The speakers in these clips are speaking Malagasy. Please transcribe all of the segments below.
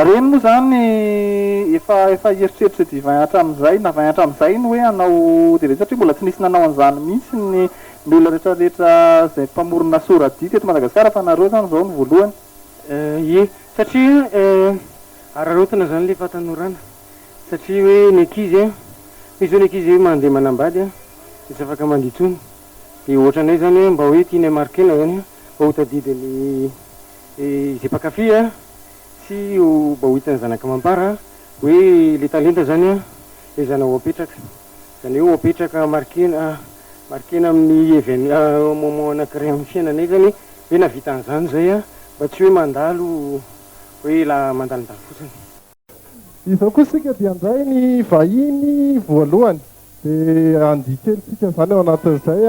reny moa zany efa eritreritra divay hatramin'izay na vai hatramin'izay ny hoe anao tv satria mbola tsy nisy nanao an'izany mihitsy ny olona rehetrarehetra zay mpamorona soradia teto Madagasikara fa nareo zany zao ny voalohany. Ie satria ararotina zany le fatanorana satria hoe ny ankizy misy ny ankizy mandeha manambady tsy afaka manditsony de ohatranay zany hoe mba hoe tiany markena zany mba ho tadidiny izay mpakafy sy mba ho hitany zanaka mampara hoe le talenta zany le zana ho apetraka zany hoe ho apetraka markena amin'ny moment anankiray amin'ny fiainanay zany hoe navita an'izany zay mba tsy hoe mandalo hoe la mandalondalo fotsiny. Izao koa sika dia andray ny vahiny voalohany dia andikelisika zany ao anatin'izay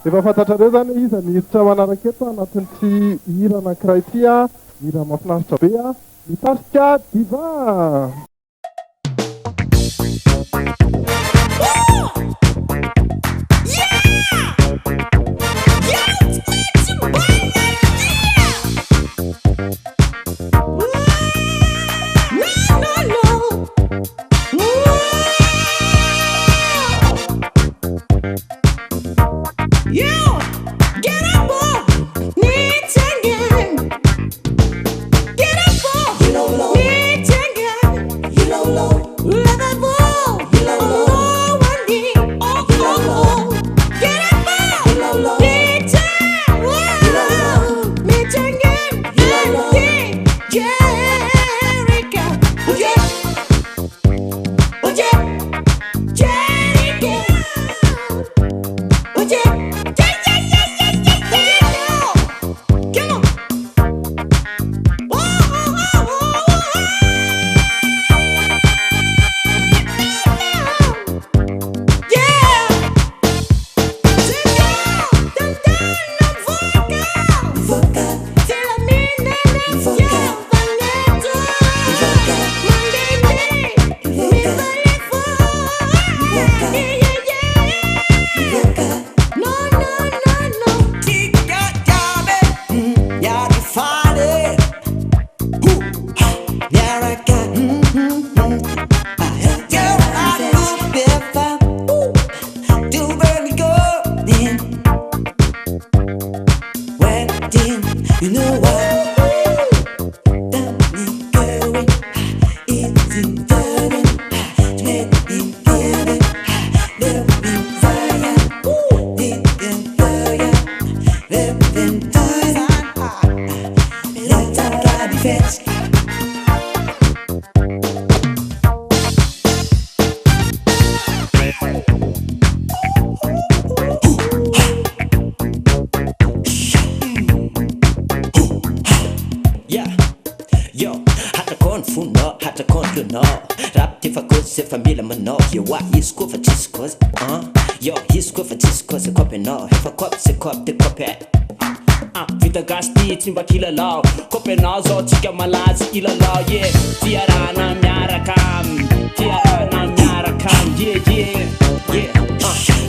efa fantatrareo zany iza miditra manaraka eto anatin'ity hira anankiray ity hira mahafinaritra be mitarika diva. Vita gasti tsy mba kilalao kopenao zao tsika malazy ilalao tiarana miaraka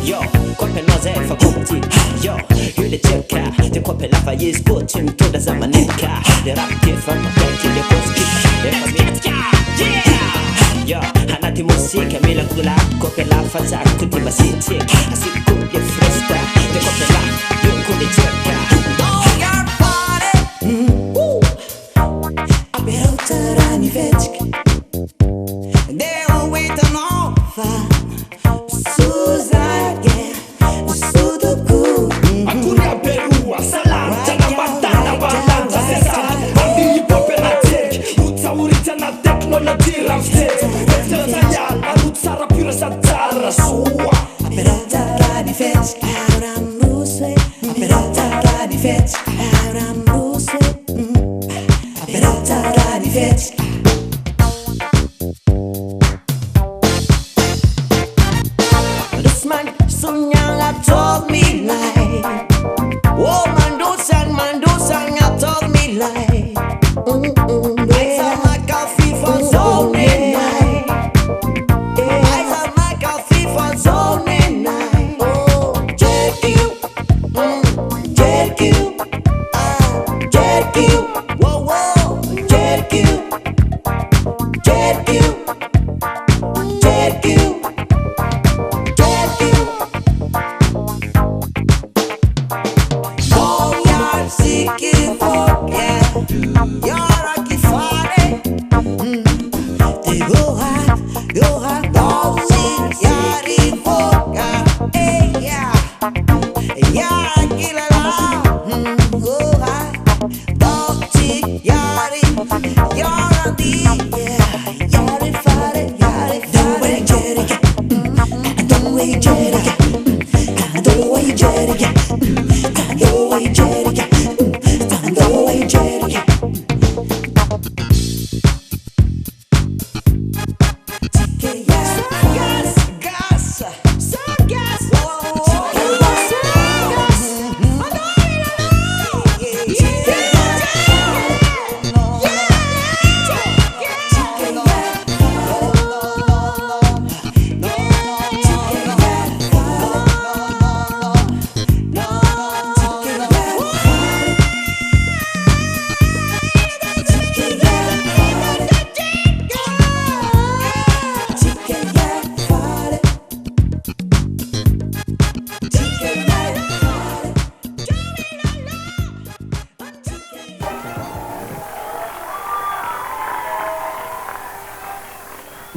yo kopenao zay fa kompty yo le jerka te kopela fa izy ko tsy mitondra zamaneka le rap fa mapety le boski efa mitka yo anaty mosika milakula kopela fa zako ty masitsik asiko le fresta te kopela yo ko le jerka Jerk you.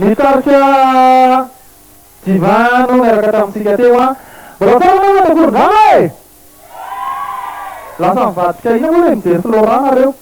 nitarika Divano miaraka tamintsika teo a mbola tsara moa takorondrano e lasa mivadika ina moa le mijery Florent nareo